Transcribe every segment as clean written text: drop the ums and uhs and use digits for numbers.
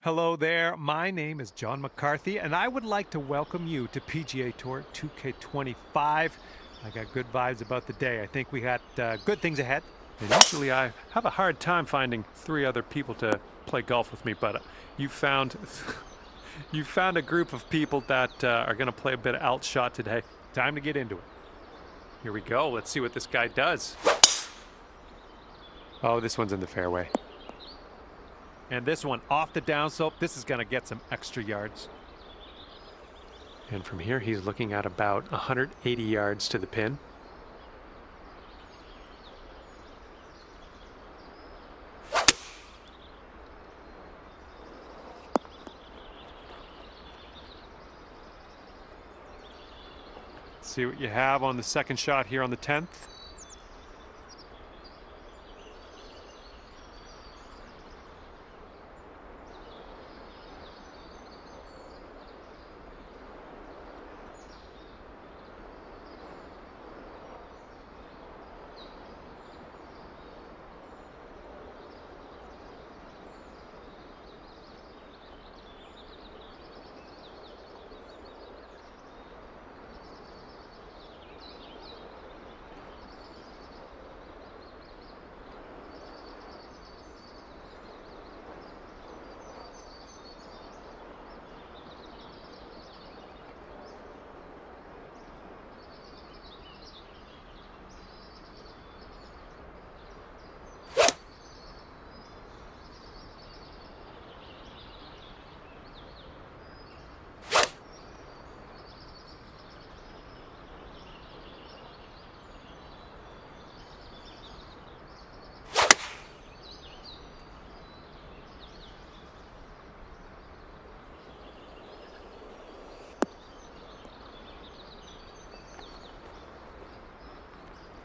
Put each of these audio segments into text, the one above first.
Hello there. My name is John McCarthy, and I would like to welcome you to PGA Tour 2K25. I got good vibes about the day. I think we got good things ahead. And usually I have a hard time finding three other people to play golf with me, but you found you found a group of people that are going to play a bit of alt shot today. Time to get into it. Here we go. Let's see what this guy does. Oh, this one's in the fairway. And this one off the downslope. This is going to get some extra yards. And from here, he's looking at about 180 yards to the pin. Let's see what you have on the second shot here on the 10th.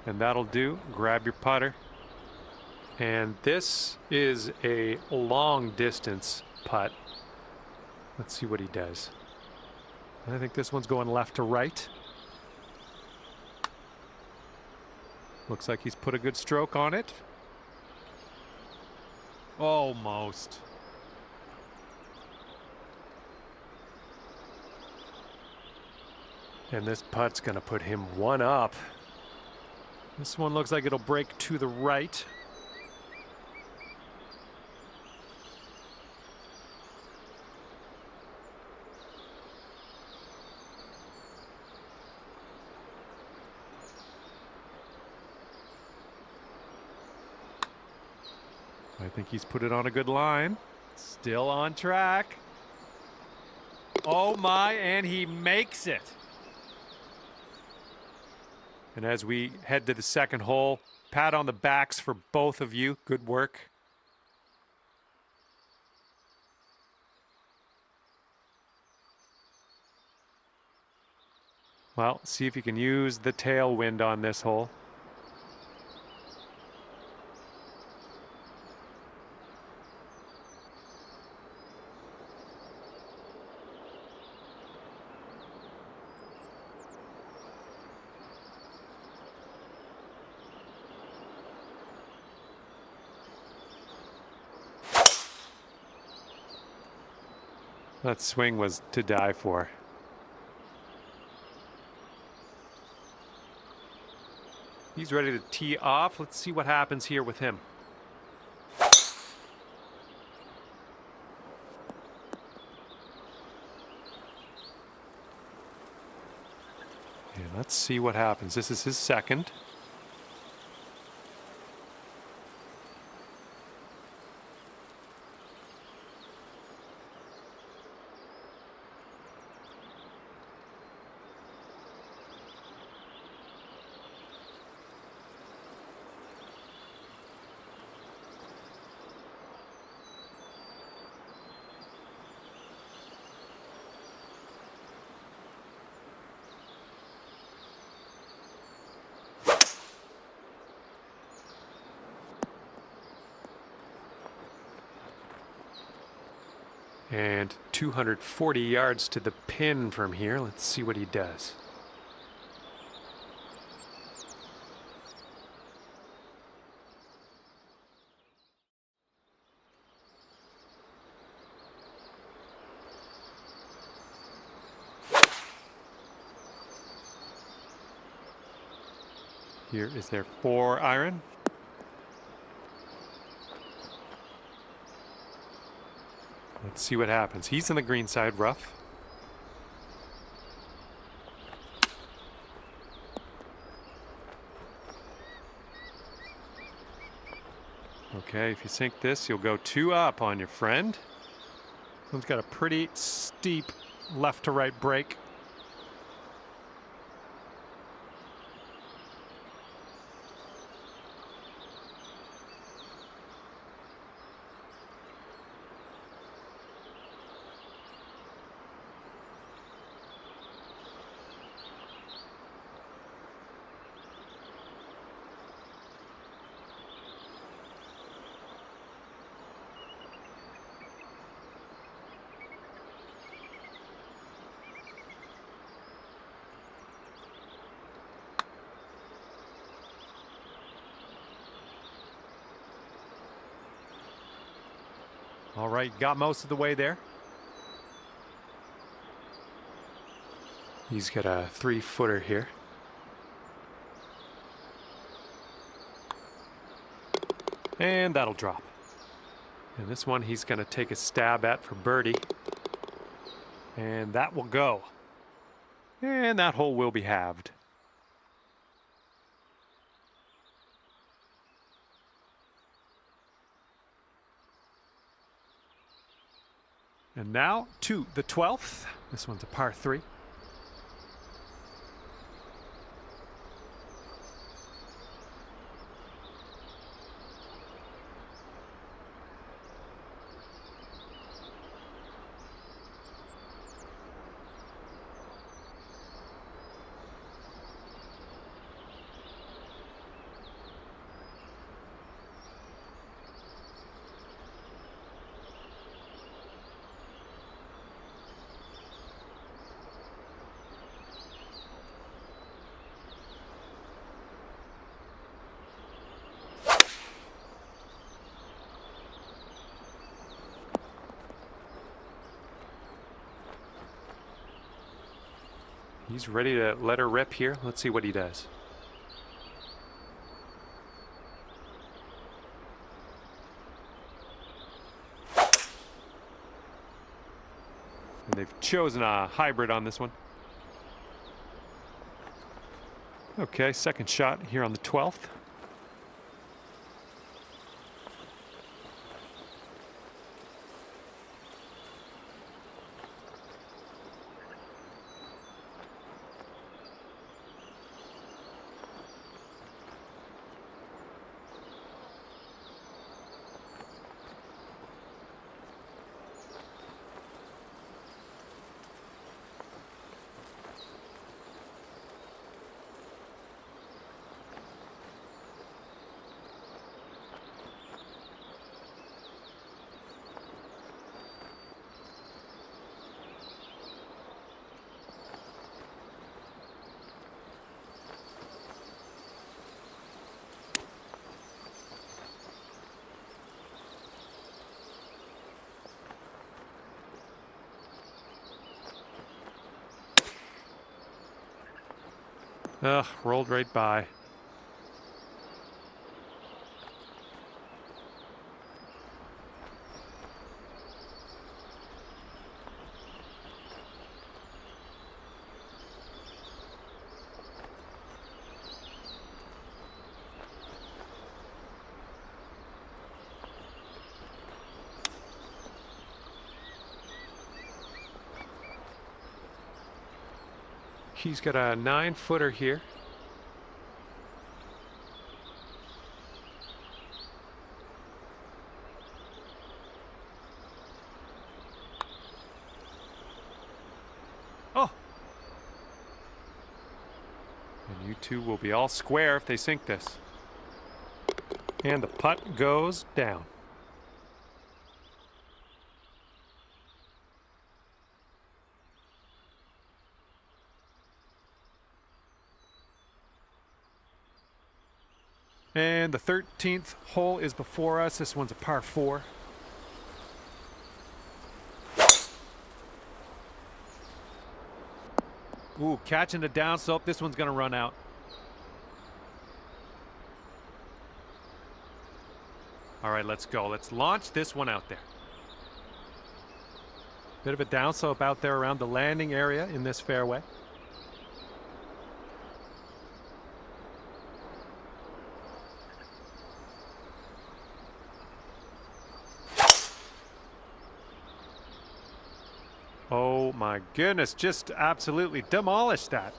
And that'll do. Grab your putter. And this is a long distance putt. Let's see what he does. I think this one's going left to right. Looks like he's put a good stroke on it. Almost. And this putt's going to put him one up. This one looks like it'll break to the right. I think he's put it on a good line. Still on track. Oh my, and he makes it. And as we head to the second hole, pat on the backs for both of you. Good work. Well, see if you can use the tailwind on this hole. That swing was to die for. He's ready to tee off. Let's see what happens here with him. And let's see what happens. This is his second. And 240 yards to the pin from here. Let's see what he does. Here is their 4-iron. Let's see what happens. He's in the green side rough. Okay, if you sink this, you'll go 2 up on your friend. This one's got a pretty steep left to right break. All right, got most of the way there. He's got a 3-footer here. And that'll drop. And this one he's going to take a stab at for birdie. And that will go. And that hole will be halved. And now to the 12th. This one's a par 3. He's ready to let her rip here. Let's see what he does. And they've chosen a hybrid on this one. Okay, second shot here on the 12th. Ugh, rolled right by. He's got a 9-footer here. Oh! And you two will be all square if they sink this. And the putt goes down. And the 13th hole is before us. This one's a par 4. Ooh, catching the downslope. This one's going to run out. All right, let's go. Let's launch this one out there. Bit of a downslope out there around the landing area in this fairway. Oh my goodness, just absolutely demolished that.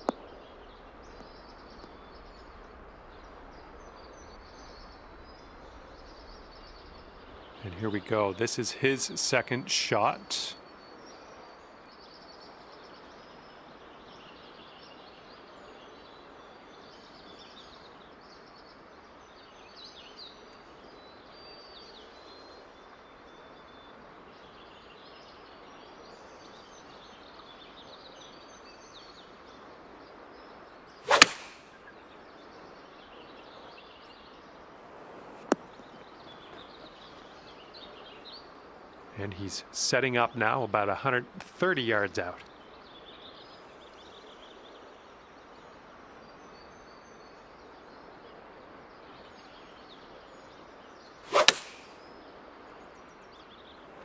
And here we go. This is his second shot. And he's setting up now about 130 yards out.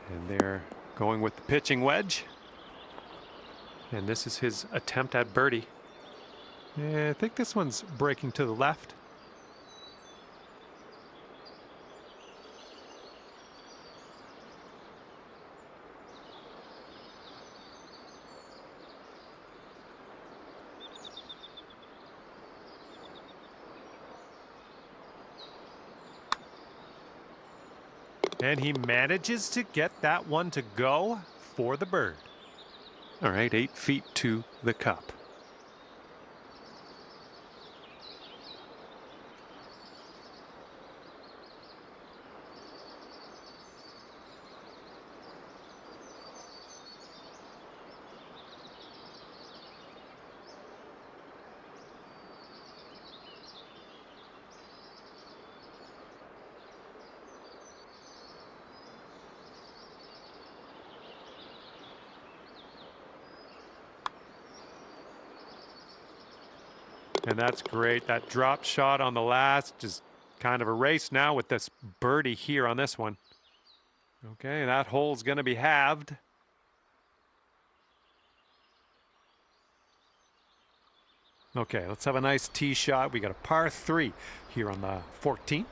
And they're going with the pitching wedge. And this is his attempt at birdie. Yeah, I think this one's breaking to the left. And he manages to get that one to go for the bird. All right, 8 feet to the cup. And that's great. That drop shot on the last is kind of a race now with this birdie here on this one. Okay, that hole's going to be halved. Okay, let's have a nice tee shot. We got a par 3 here on the 14th.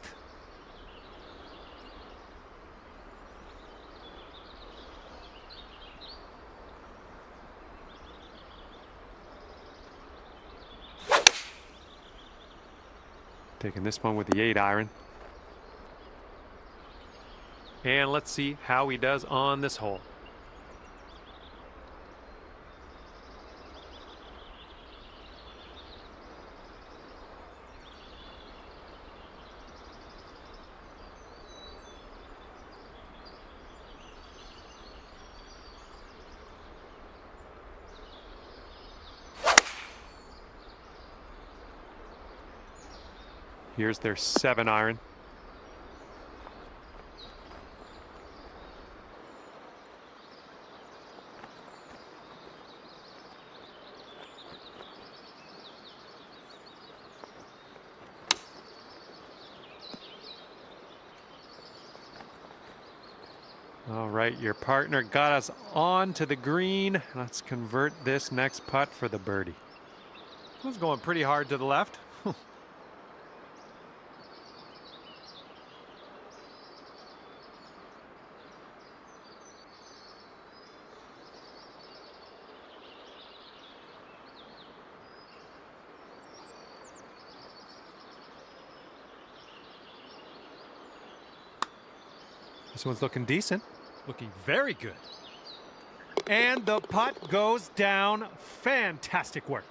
Taking this one with the 8-iron. And let's see how he does on this hole. Here's their 7-iron. All right, your partner got us on to the green. Let's convert this next putt for the birdie. It was going pretty hard to the left. This one's looking decent, looking very good. And the putt goes down. Fantastic work.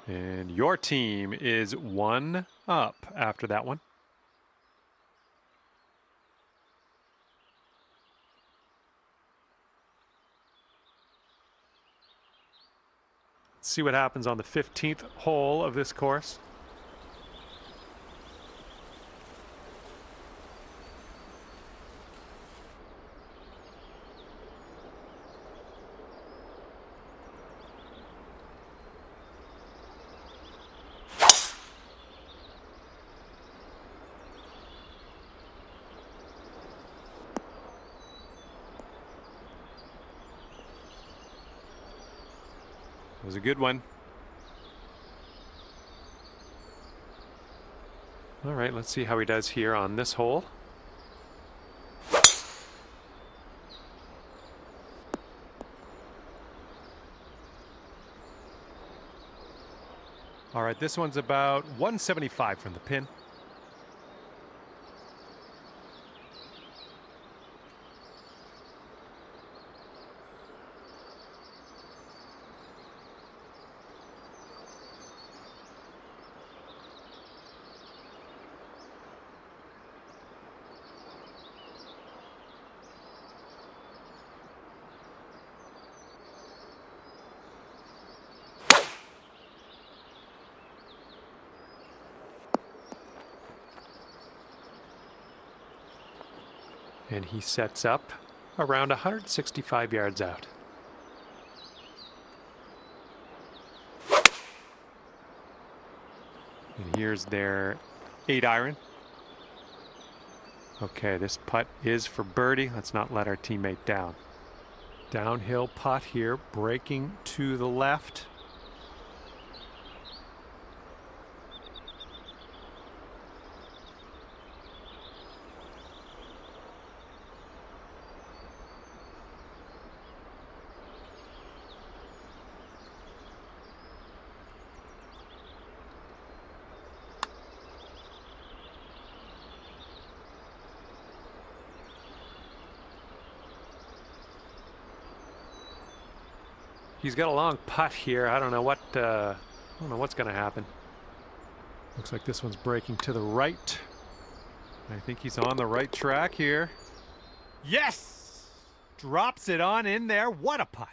And your team is 1 up after that one. Let's see what happens on the 15th hole of this course. was a good one. All right, let's see how he does here on this hole. All right, this one's about 175 from the pin. And he sets up around 165 yards out. And here's their 8-iron. Okay, this putt is for birdie. Let's not let our teammate down. Downhill putt here, breaking to the left. He's got a long putt here. I don't know what's going to happen. Looks like this one's breaking to the right. I think he's on the right track here. Yes! Drops it on in there. What a putt.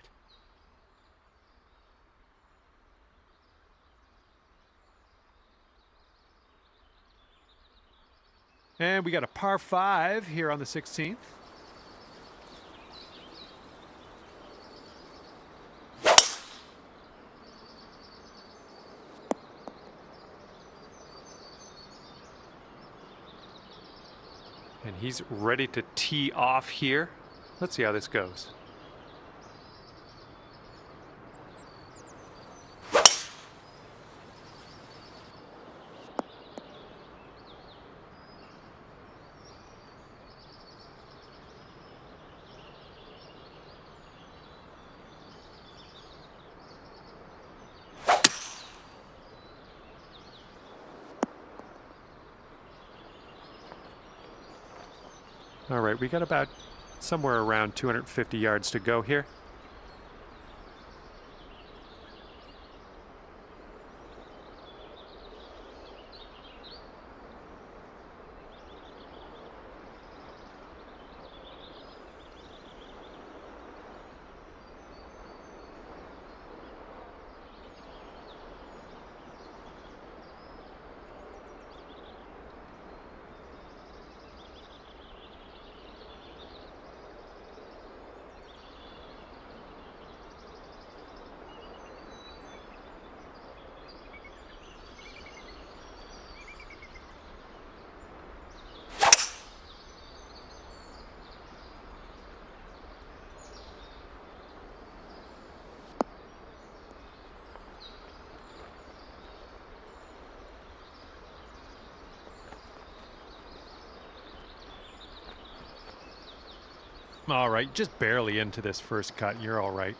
And we got a par 5 here on the 16th. And he's ready to tee off here. Let's see how this goes. All right, we got about somewhere around 250 yards to go here. All right, just barely into this first cut. You're all right.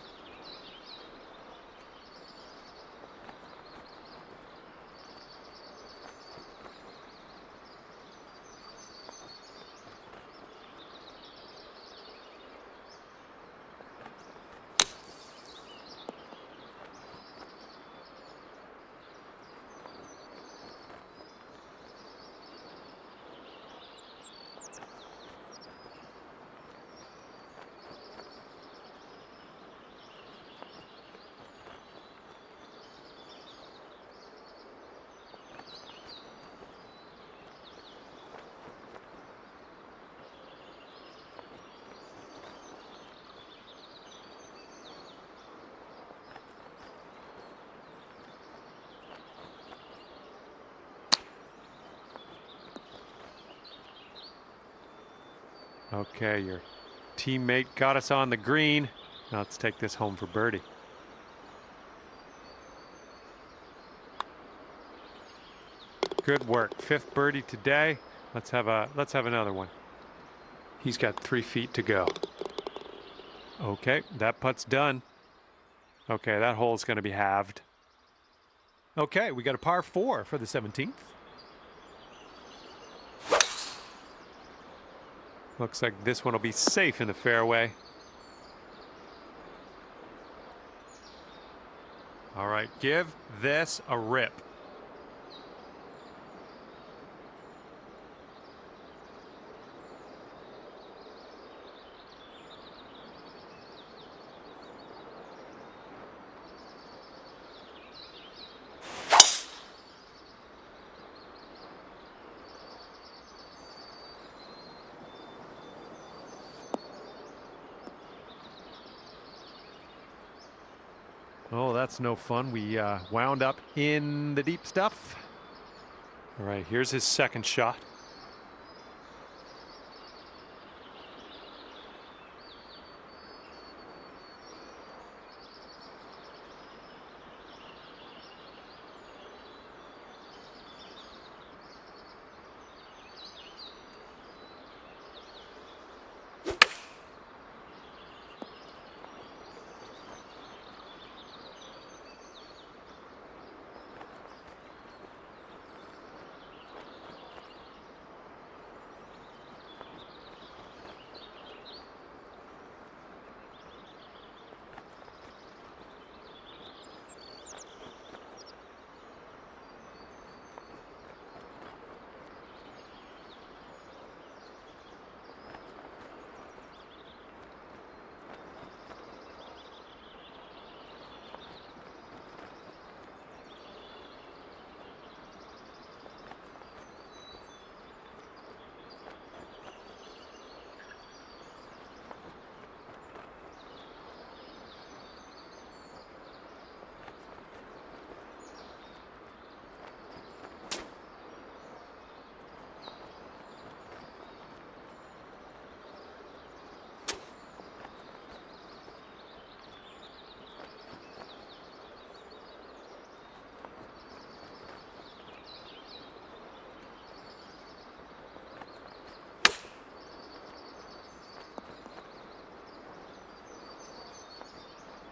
Okay, your teammate got us on the green. Now let's take this home for birdie. Good work. 5th birdie today. Let's have another one. He's got 3 feet to go. Okay, that putt's done. Okay, that hole's going to be halved. Okay, we got a par 4 for the 17th. Looks like this one will be safe in the fairway. All right, give this a rip. Oh, that's no fun. We wound up in the deep stuff. All right, here's his second shot.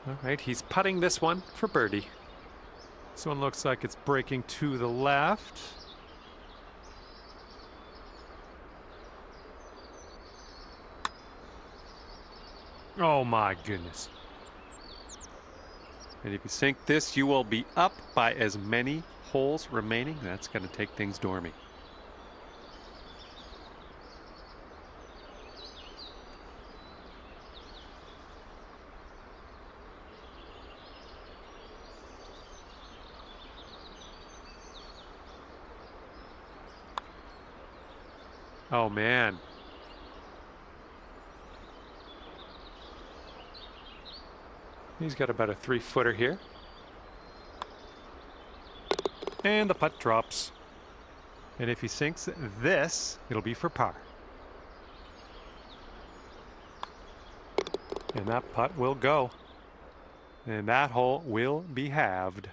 All right, he's putting this one for birdie. This one looks like it's breaking to the left. Oh my goodness. And if you sink this, you will be up by as many holes remaining. That's going to take things dormy. Oh man. He's got about a 3-footer here. And the putt drops. And if he sinks this, it'll be for par. And that putt will go. And that hole will be halved.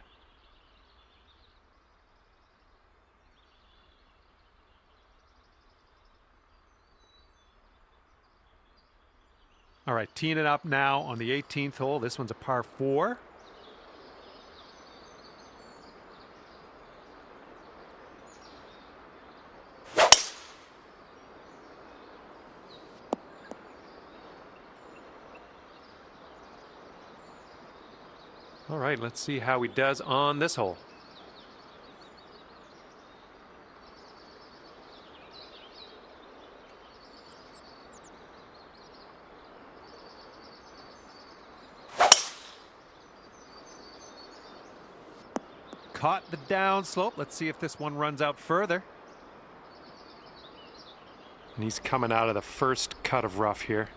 All right, teeing it up now on the 18th hole. This one's a par 4. All right, let's see how he does on this hole. Caught the downslope. Let's see if this one runs out further. And he's coming out of the first cut of rough here.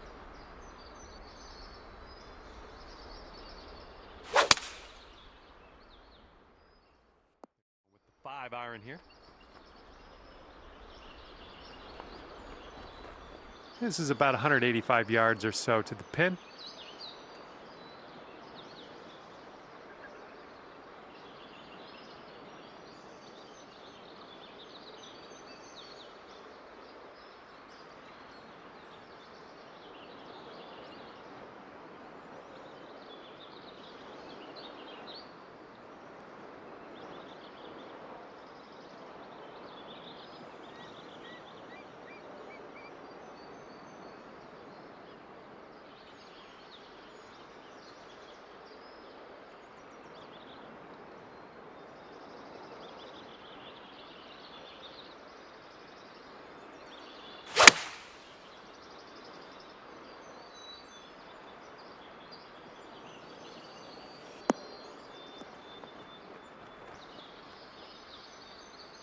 With the 5-iron here. This is about 185 yards or so to the pin.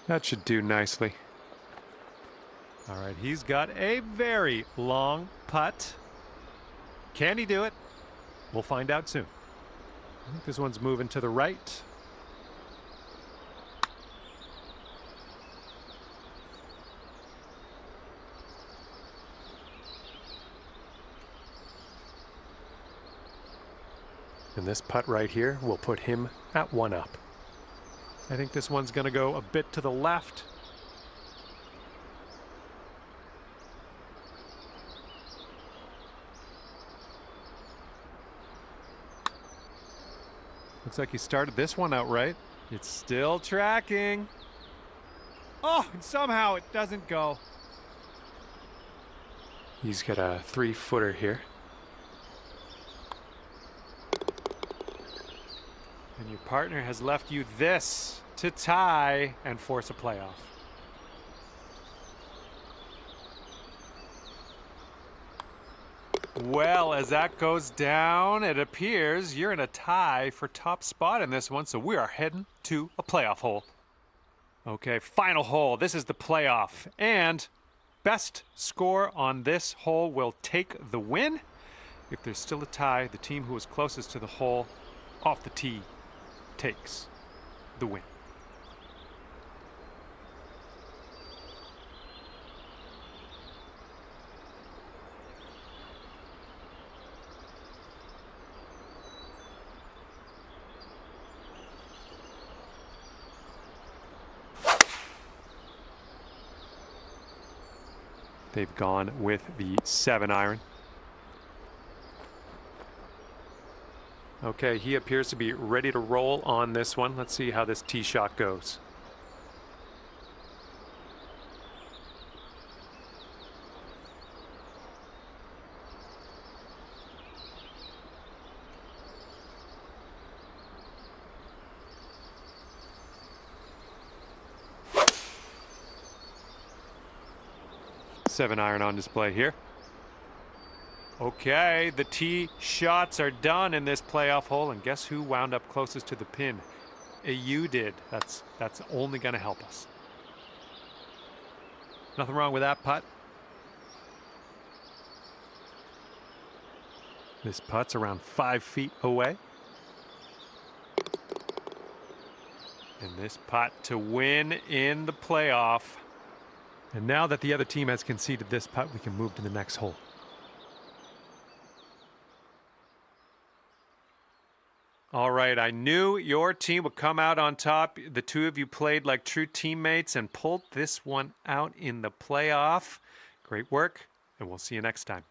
That should do nicely. All right, he's got a very long putt. Can he do it? We'll find out soon. I think this one's moving to the right. And this putt right here will put him at 1 up. I think this one's going to go a bit to the left. Looks like he started this one out right. It's still tracking. Oh, and somehow it doesn't go. He's got a 3-footer here. And your partner has left you this to tie and force a playoff. Well, as that goes down, it appears you're in a tie for top spot in this one, so we are heading to a playoff hole. Okay, final hole. This is the playoff. And best score on this hole will take the win. If there's still a tie, the team who is closest to the hole off the tee takes the win. They've gone with the 7-iron. Okay, he appears to be ready to roll on this one. Let's see how this tee shot goes. Seven-iron on display here. Okay, the tee shots are done in this playoff hole, and guess who wound up closest to the pin? You did. That's only going to help us. Nothing wrong with that putt. This putt's around 5 feet away. And this putt to win in the playoff. And now that the other team has conceded this putt, we can move to the next hole. All right, I knew your team would come out on top. The two of you played like true teammates and pulled this one out in the playoff. Great work, and we'll see you next time.